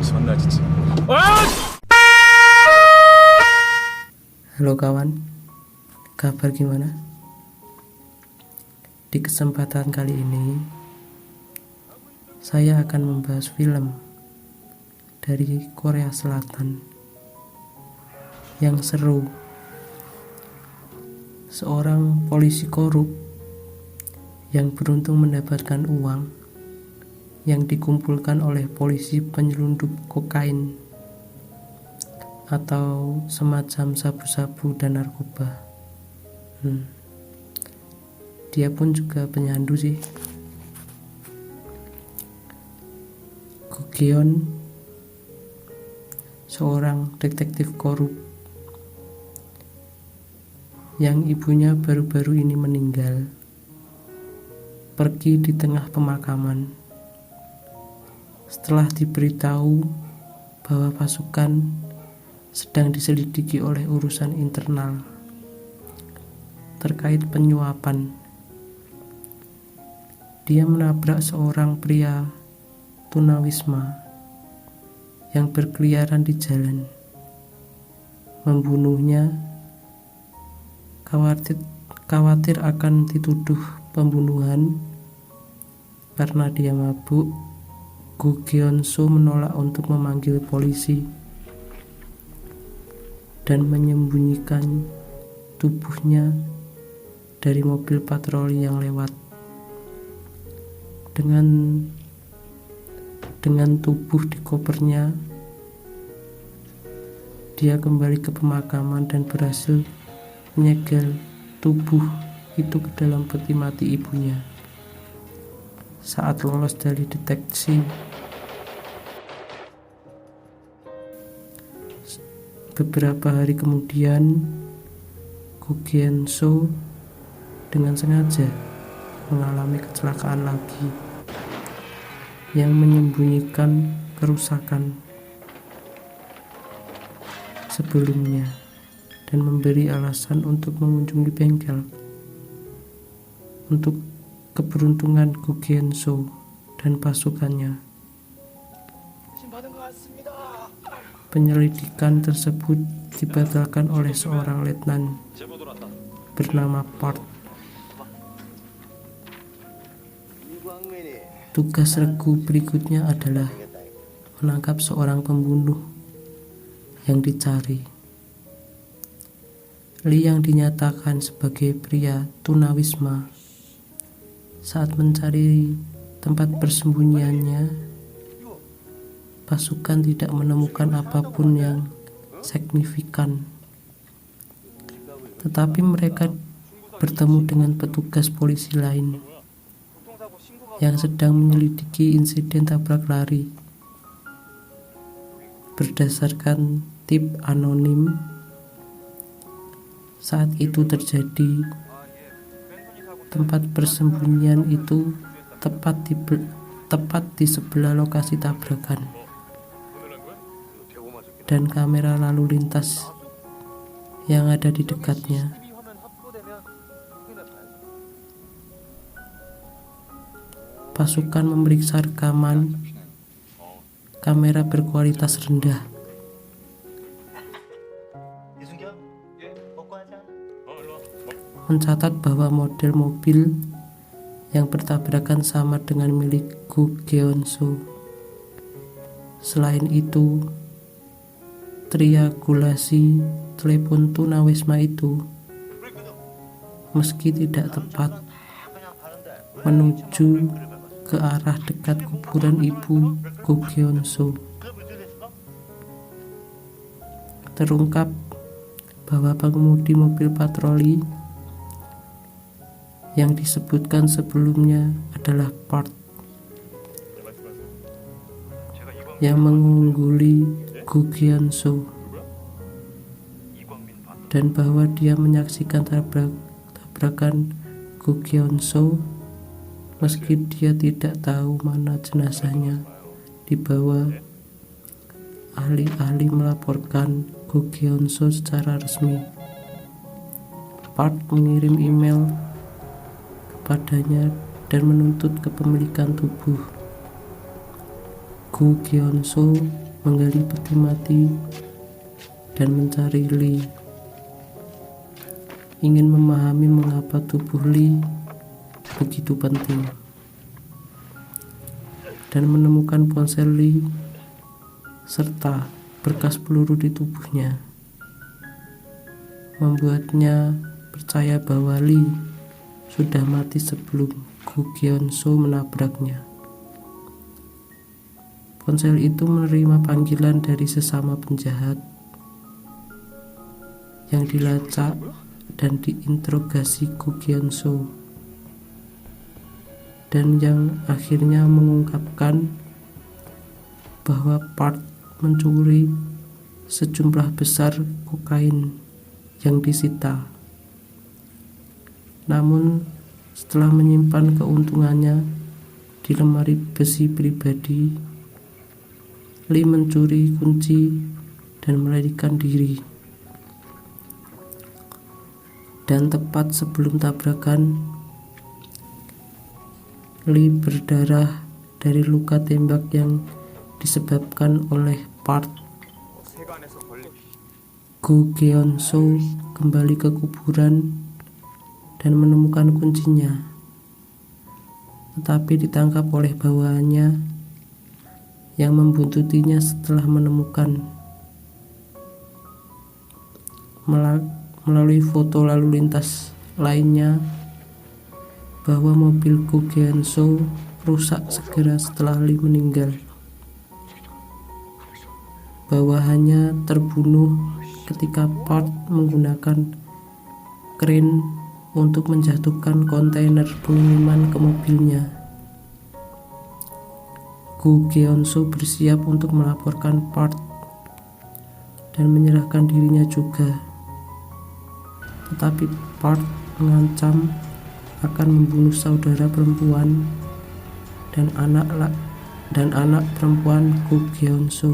존나 진짜. Halo kawan, kabar gimana? Di kesempatan kali ini, saya akan membahas film dari Korea Selatan yang seru. Seorang polisi korup yang beruntung mendapatkan uang yang dikumpulkan oleh polisi penyelundup kokain atau semacam sabu-sabu dan narkoba. Dia pun juga penyandu sih. Go Geon, seorang detektif korup yang ibunya baru-baru ini meninggal, pergi di tengah pemakaman setelah diberitahu bahwa pasukan sedang diselidiki oleh urusan internal terkait penyuapan. Dia menabrak seorang pria tunawisma yang berkeliaran di jalan, membunuhnya. Khawatir akan dituduh pembunuhan karena dia mabuk, Go Geon-soo menolak untuk memanggil polisi dan menyembunyikan tubuhnya dari mobil patroli yang lewat. Dengan tubuh di kopernya, dia kembali ke pemakaman dan berhasil menyegel tubuh itu ke dalam peti mati ibunya. Saat lolos dari deteksi, beberapa hari kemudian, Go Geon-soo dengan sengaja mengalami kecelakaan lagi yang menyembunyikan kerusakan sebelumnya dan memberi alasan untuk mengunjungi bengkel. Untuk keberuntungan Go Geon-soo dan pasukannya, penyelidikan tersebut dibatalkan oleh seorang letnan bernama Park. Tugas regu berikutnya adalah menangkap seorang pembunuh yang dicari. Lee yang dinyatakan sebagai pria tunawisma saat mencari tempat persembunyiannya, pasukan tidak menemukan apapun yang signifikan. Tetapi mereka bertemu dengan petugas polisi lain yang sedang menyelidiki insiden tabrak lari. Berdasarkan tip anonim, saat itu terjadi, tempat persembunyian itu tepat di sebelah lokasi tabrakan, dan kamera lalu lintas yang ada di dekatnya. Pasukan memeriksa rekaman kamera berkualitas rendah. Mencatat bahwa model mobil yang bertabrakan sama dengan milik Go Geon-soo. Selain itu, triangulasi telepon tunawisma itu, meski tidak tepat, menuju ke arah dekat kuburan ibu Go Geon-soo. Terungkap bahwa pengemudi mobil patroli yang disebutkan sebelumnya adalah Park, yang mengungguli Go Geon-soo, dan bahwa dia menyaksikan tabrakan Go Geon-soo meski dia tidak tahu mana jenazahnya dibawa. Ahli-ahli melaporkan Go Geon-soo secara resmi. Park mengirim email kepadanya dan menuntut kepemilikan tubuh. Gu Gyeonso menggali peti mati dan mencari Lee, ingin memahami mengapa tubuh Lee begitu penting, dan menemukan ponsel Lee serta berkas peluru di tubuhnya, membuatnya percaya bahwa Lee sudah mati sebelum Gu Gyeonso menabraknya. Ponsel itu menerima panggilan dari sesama penjahat yang dilacak dan diinterogasi Gu Gyeonso, dan yang akhirnya mengungkapkan bahwa Park mencuri sejumlah besar kokain yang disita. Namun setelah menyimpan keuntungannya di lemari besi pribadi, Lee mencuri kunci dan melarikan diri. Dan tepat sebelum tabrakan, Lee berdarah dari luka tembak yang disebabkan oleh Park. Gu Gyeonso kembali ke kuburan dan menemukan kuncinya, tetapi ditangkap oleh bawahannya yang membuntutinya setelah menemukan melalui foto lalu lintas lainnya bahwa mobil Gu Gyeonso rusak segera setelah Lee meninggal. Bawahannya terbunuh ketika Park menggunakan kren untuk menjatuhkan kontainer pengiriman ke mobilnya. Gu Gyeonso bersiap untuk melaporkan Park dan menyerahkan dirinya juga. Tetapi Park mengancam akan membunuh saudara perempuan dan anak perempuan Gu Gyeonso.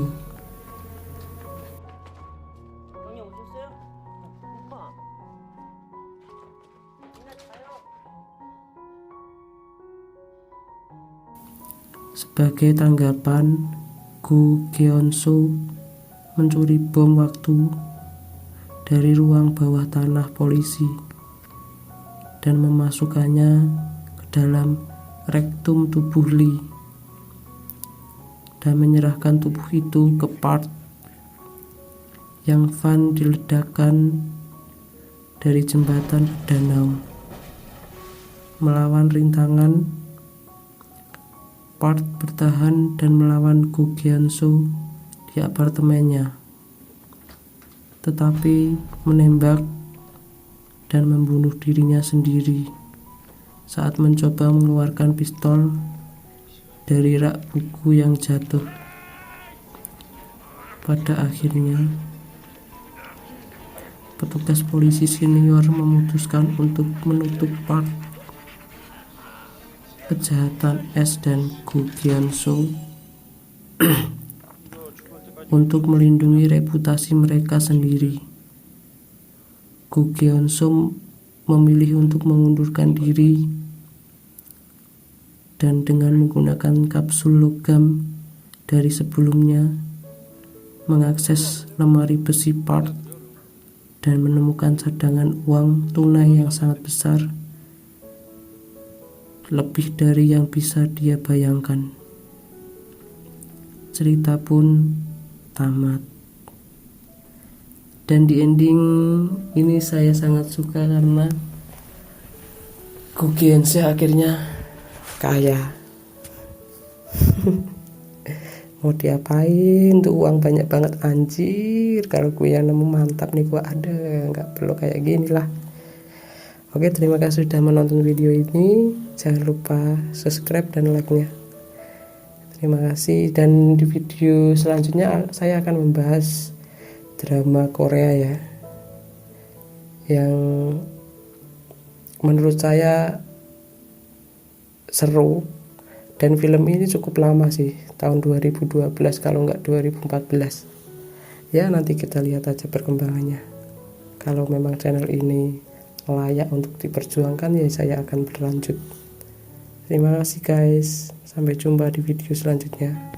Sebagai tanggapan, Gu Gyeonso mencuri bom waktu dari ruang bawah tanah polisi dan memasukkannya ke dalam rektum tubuh Lee dan menyerahkan tubuh itu ke Park yang van diledakkan dari jembatan danau. Melawan rintangan, Park bertahan dan melawan Gu Gyeonso di apartemennya, tetapi menembak dan membunuh dirinya sendiri saat mencoba mengeluarkan pistol dari rak buku yang jatuh. Pada akhirnya, petugas polisi senior memutuskan untuk menutup Park, kejahatan S dan Gu Gyeonso untuk melindungi reputasi mereka sendiri. Gu Gyeonso memilih untuk mengundurkan diri dan dengan menggunakan kapsul logam dari sebelumnya mengakses lemari besi Park dan menemukan cadangan uang tunai yang sangat besar, lebih dari yang bisa dia bayangkan. Cerita pun tamat. Dan di ending ini saya sangat suka karena Gu Gyeonso akhirnya kaya. Mau diapain tuh uang banyak banget, anjir. Kalau gue yang nemu mantap nih, gue ada, nggak perlu kayak gini lah. Oke, terima kasih sudah menonton video ini. Jangan lupa subscribe dan like-nya. Terima kasih. Dan di video selanjutnya saya akan membahas drama Korea ya, yang menurut saya seru. Dan film ini cukup lama sih, tahun 2012 kalau nggak 2014. Ya nanti kita lihat aja perkembangannya. Kalau memang channel ini layak untuk diperjuangkan, ya saya akan berlanjut. Terima kasih guys, sampai jumpa di video selanjutnya.